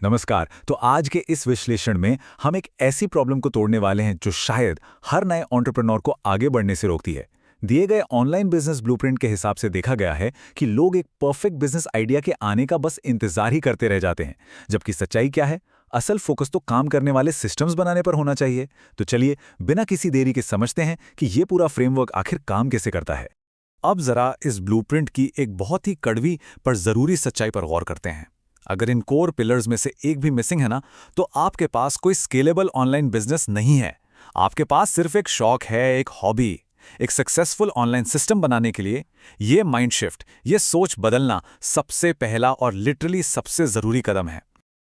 नमस्कार। तो आज के इस विश्लेषण में हम एक ऐसी प्रॉब्लम को तोड़ने वाले हैं जो शायद हर नए एंटरप्रेन्योर को आगे बढ़ने से रोकती है। दिए गए ऑनलाइन बिजनेस ब्लूप्रिंट के हिसाब से देखा गया है कि लोग एक परफेक्ट बिजनेस आइडिया के आने का बस इंतजार ही करते रह जाते हैं, जबकि सच्चाई क्या है? असल फोकस तो काम करने वाले सिस्टम्स बनाने पर होना चाहिए। तो चलिए बिना किसी देरी के समझते हैं कि ये पूरा फ्रेमवर्क आखिर काम कैसे करता है। अब जरा इस ब्लूप्रिंट की एक बहुत ही कड़वी पर जरूरी सच्चाई पर गौर करते हैं। अगर इन कोर पिलर्स में से एक भी मिसिंग है ना, तो आपके पास कोई स्केलेबल ऑनलाइन बिजनेस नहीं है। आपके पास सिर्फ एक शौक है, एक हॉबी। एक सक्सेसफुल ऑनलाइन सिस्टम बनाने के लिए ये माइंड शिफ्ट, ये सोच बदलना सबसे पहला और लिटरली सबसे जरूरी कदम है।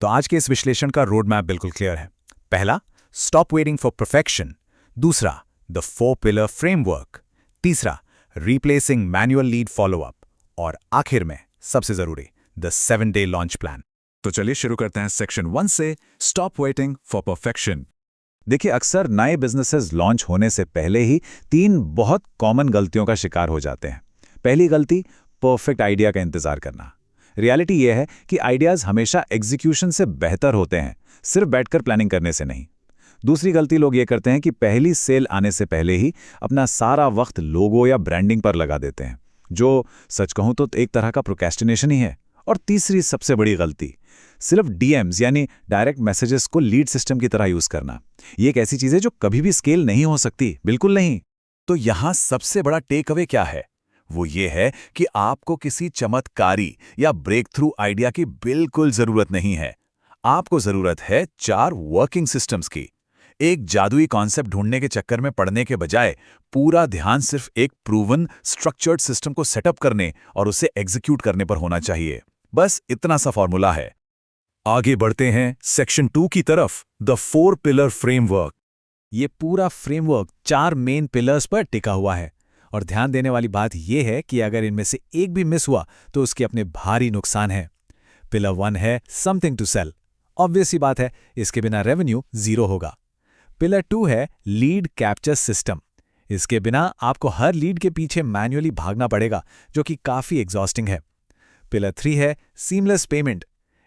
तो आज के इस विश्लेषण का रोड मैप बिल्कुल क्लियर है। पहला, स्टॉप वेटिंग फॉर परफेक्शन। दूसरा, द 4 पिलर फ्रेमवर्क। तीसरा, रिप्लेसिंग मैनुअल लीड फॉलोअप। और आखिर में सबसे जरूरी, द 7-day लॉन्च प्लान। तो चलिए शुरू करते हैं सेक्शन 1 से, स्टॉप वेटिंग फॉर परफेक्शन। देखिए, अक्सर नए बिजनेसेस लॉन्च होने से पहले ही 3 बहुत कॉमन गलतियों का शिकार हो जाते हैं। पहली गलती, परफेक्ट आइडिया का इंतजार करना। रियलिटी यह है कि आइडियाज हमेशा एग्जीक्यूशन से बेहतर होते हैं, सिर्फ बैठकर प्लानिंग करने से नहीं। दूसरी गलती लोग ये करते हैं कि पहली सेल आने से पहले ही अपना सारा वक्त लोगो या ब्रांडिंग पर लगा देते हैं, जो सच कहूं तो एक तरह का प्रोक्रेस्टिनेशन ही है। और तीसरी सबसे बड़ी गलती, सिर्फ डीएम्स यानी डायरेक्ट मैसेजेस को लीड सिस्टम की तरह यूज करना। ये एक ऐसी चीज है जो कभी भी स्केल नहीं हो सकती, बिल्कुल नहीं। तो यहां सबसे बड़ा टेक अवे क्या है? वो ये है कि आपको किसी चमत्कारी या ब्रेक थ्रू आइडिया की बिल्कुल जरूरत नहीं है। आपको जरूरत है 4 वर्किंग सिस्टम्स की। एक जादुई कॉन्सेप्ट ढूंढने के चक्कर में पड़ने के बजाय पूरा ध्यान सिर्फ एक प्रूवन स्ट्रक्चर्ड सिस्टम को सेटअप करने और उसे एग्जीक्यूट करने पर होना चाहिए। बस इतना सा फॉर्मूला है। आगे बढ़ते हैं सेक्शन 2 की तरफ, द 4 पिलर फ्रेमवर्क। ये पूरा फ्रेमवर्क 4 मेन पिलर्स पर टिका हुआ है। और ध्यान देने वाली बात यह है कि अगर इनमें से एक भी मिस हुआ तो उसके अपने भारी नुकसान हैं। पिलर 1 है समथिंग टू सेल। ऑब्वियस ही बात है, इसके बिना रेवेन्यू 0 होगा। पिलर 2 है लीड कैप्चर सिस्टम। इसके बिना आपको हर लीड के पीछे मैन्युअली भागना पड़ेगा, जो कि काफी एग्जॉस्टिंग है। पिलर 3 है सीमलेस पेमेंट।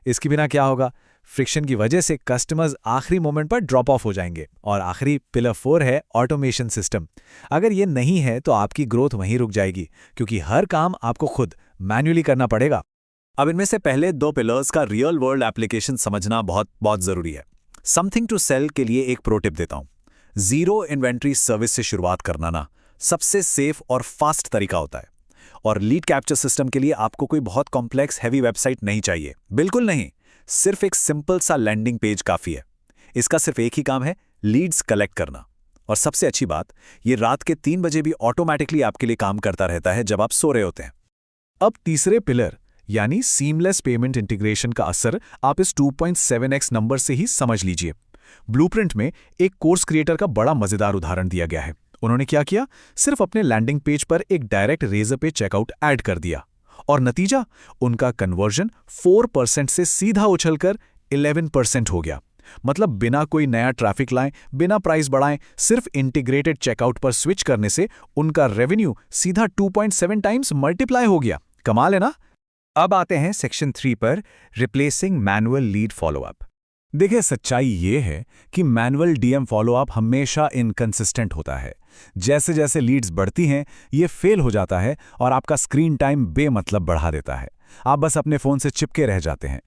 इसके बिना क्या होगा? फ्रिक्शन की वजह से कस्टमर्स आखिरी मोमेंट पर ड्रॉप ऑफ हो जाएंगे। और आखिरी पिलर 4 है ऑटोमेशन सिस्टम। अगर ये नहीं है तो आपकी ग्रोथ वहीं रुक जाएगी, क्योंकि हर काम आपको खुद मैन्युअली करना पड़ेगा। अब इनमें से पहले 2 पिलर्स का रियल वर्ल्ड एप्लीकेशन समझना बहुत बहुत जरूरी है। समथिंग टू सेल के लिए एक प्रो टिप देता हूं। जीरो इन्वेंट्री सर्विस से शुरुआत करना ना सबसे सेफ और फास्ट तरीका होता है। और लीड कैप्चर सिस्टम के लिए आपको कोई बहुत कॉम्प्लेक्स हैवी वेबसाइट नहीं चाहिए, बिल्कुल नहीं। सिर्फ एक सिंपल सा लैंडिंग पेज काफी है। इसका सिर्फ एक ही काम है, लीड्स कलेक्ट करना। और सबसे अच्छी बात, ये रात के 3 बजे भी ऑटोमेटिकली आपके लिए काम करता रहता है जब आप सो रहे होते हैं। अब तीसरे पिलर यानी सीमलेस पेमेंट इंटीग्रेशन का असर आप इस 2.7x नंबर से ही समझ लीजिए। ब्लूप्रिंट में एक कोर्स क्रिएटर का बड़ा मजेदार उदाहरण दिया गया है। उन्होंने क्या किया? सिर्फ अपने लैंडिंग पेज पर एक डायरेक्ट रेजर पे चेकआउट ऐड कर दिया और नतीजा, उनका कन्वर्जन 4% से सीधा उछलकर 11% हो गया। मतलब बिना कोई नया ट्रैफिक लाएं, बिना प्राइस बढ़ाएं, सिर्फ इंटीग्रेटेड चेकआउट पर स्विच करने से उनका रेवेन्यू सीधा 2.7 टाइम्स मल्टीप्लाई हो गया। कमाल है ना? अब आते हैं सेक्शन 3 पर, रिप्लेसिंग मैनुअल लीड फॉलोअप। देखिए, सच्चाई ये है कि मैनुअल डीएम फॉलोअप हमेशा इनकंसिस्टेंट होता है। जैसे जैसे लीड्स बढ़ती हैं, ये फेल हो जाता है और आपका स्क्रीन टाइम बेमतलब बढ़ा देता है। आप बस अपने फोन से चिपके रह जाते हैं।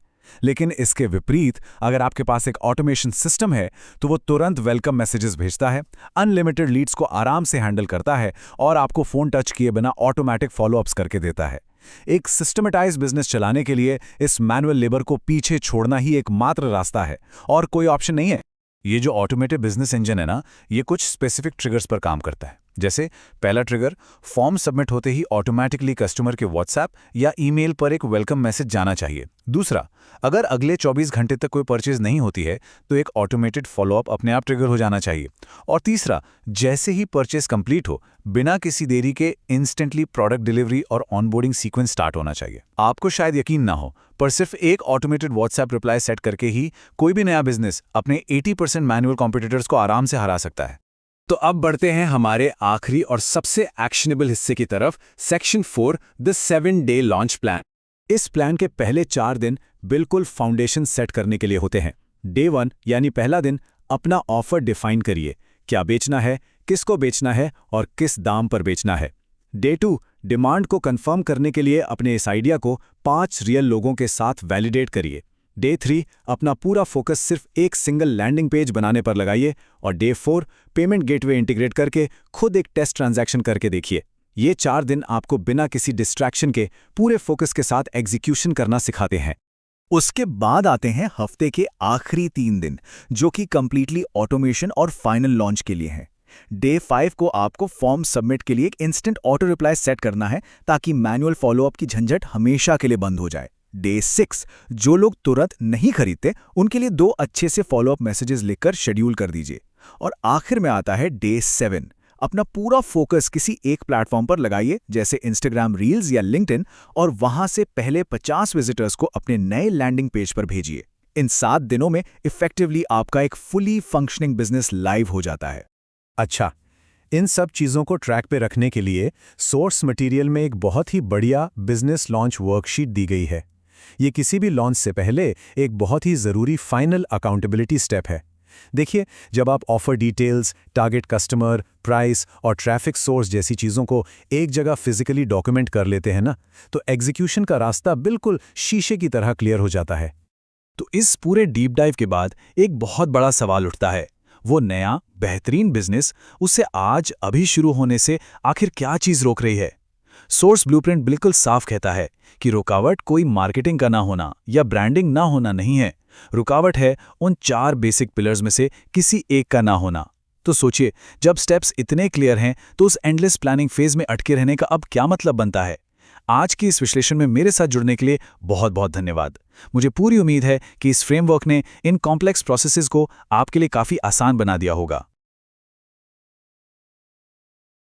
लेकिन इसके विपरीत, अगर आपके पास एक ऑटोमेशन सिस्टम है तो वो तुरंत वेलकम मैसेजेस भेजता है, अनलिमिटेड लीड्स को आराम से हैंडल करता है और आपको फोन टच किए बिना ऑटोमेटिक फॉलोअप्स करके देता है। एक सिस्टमेटाइज्ड बिजनेस चलाने के लिए इस मैनुअल लेबर को पीछे छोड़ना ही एकमात्र रास्ता है, और कोई ऑप्शन नहीं है। ये जो ऑटोमेटेड बिजनेस इंजन है ना, ये कुछ स्पेसिफिक ट्रिगर्स पर काम करता है। जैसे पहला ट्रिगर, फॉर्म सबमिट होते ही ऑटोमेटिकली कस्टमर के व्हाट्सएप या ईमेल पर एक वेलकम मैसेज जाना चाहिए। दूसरा, अगर अगले 24 घंटे तक कोई परचेज नहीं होती है तो एक ऑटोमेटेड फॉलोअप अपने आप ट्रिगर हो जाना चाहिए। और तीसरा, जैसे ही परचेज कंप्लीट हो, बिना किसी देरी के इंस्टेंटली प्रोडक्ट डिलीवरी और ऑनबोर्डिंग सीक्वेंस स्टार्ट होना चाहिए। आपको शायद यकीन ना हो, पर सिर्फ एक ऑटोमेटेड व्हाट्सएप रिप्लाई सेट करके ही कोई भी नया बिजनेस अपने 80% मैनुअल कॉम्पिटिटर्स को आराम से हरा सकता है। तो अब बढ़ते हैं हमारे आखिरी और सबसे एक्शनेबल हिस्से की तरफ, section 4, the 7-day launch plan. इस प्लान के पहले 4 दिन बिल्कुल फाउंडेशन सेट करने के लिए होते हैं। डे 1 यानी पहला दिन, अपना ऑफर डिफाइन करिए, क्या बेचना है, किसको बेचना है और किस दाम पर बेचना है। डे 2, डिमांड को कंफर्म करने के लिए अपने इस आइडिया को 5 रियल लोगों के साथ वैलिडेट करिए। डे 3, अपना पूरा फोकस सिर्फ एक सिंगल लैंडिंग पेज बनाने पर लगाइए और डे 4, पेमेंट गेटवे इंटीग्रेट करके खुद एक टेस्ट ट्रांजैक्शन करके देखिए। ये 4 दिन आपको बिना किसी डिस्ट्रैक्शन के पूरे फोकस के साथ एग्जीक्यूशन करना सिखाते हैं। उसके बाद आते हैं हफ्ते के आखिरी 3 दिन, जो कि कंप्लीटली ऑटोमेशन और फाइनल लॉन्च के लिए हैं। डे 5 को आपको फॉर्म सबमिट के लिए एक इंस्टेंट ऑटो रिप्लाई सेट करना है, ताकि मैनुअल फॉलोअप की झंझट हमेशा के लिए बंद हो जाए। डे 6, जो लोग तुरंत नहीं खरीदते उनके लिए 2 अच्छे से फॉलोअप मैसेजेस लिखकर शेड्यूल कर दीजिए। और आखिर में आता है डे 7, अपना पूरा फोकस किसी एक प्लेटफॉर्म पर लगाइए, जैसे इंस्टाग्राम रील्स या लिंक्डइन, और वहां से पहले 50 विजिटर्स को अपने नए लैंडिंग पेज पर भेजिए। इन 7 दिनों में इफेक्टिवली आपका एक फुली फंक्शनिंग बिजनेस लाइव हो जाता है। अच्छा, इन सब चीज़ों को ट्रैक पे रखने के लिए सोर्स मटेरियल में एक बहुत ही बढ़िया बिजनेस लॉन्च वर्कशीट दी गई है। ये किसी भी लॉन्च से पहले एक बहुत ही ज़रूरी फाइनल अकाउंटेबिलिटी स्टेप है। देखिए, जब आप offer details, target customer, price और ट्रैफिक सोर्स जैसी चीज़ों को एक जगह फिजिकली डॉक्यूमेंट कर लेते हैं ना, तो एग्जीक्यूशन का रास्ता बिल्कुल शीशे की तरह क्लियर हो जाता है। तो इस पूरे डीप डाइव के बाद एक बहुत बड़ा सवाल उठता है, वो नया बेहतरीन बिजनेस, उसे आज अभी शुरू होने से आखिर क्या चीज़ रोक रही है? सोर्स ब्लूप्रिंट बिल्कुल साफ कहता है कि रुकावट कोई मार्केटिंग का ना होना या ब्रांडिंग ना होना नहीं है। रुकावट है उन 4 बेसिक पिलर्स में से किसी एक का ना होना। तो सोचिए, जब स्टेप्स इतने क्लियर हैं तो उस एंडलेस प्लानिंग फेज में अटके रहने का अब क्या मतलब बनता है? आज की इस विश्लेषण में मेरे साथ जुड़ने के लिए बहुत बहुत धन्यवाद। मुझे पूरी उम्मीद है कि इस फ्रेमवर्क ने इन कॉम्प्लेक्स प्रोसेसेस को आपके लिए काफ़ी आसान बना दिया होगा।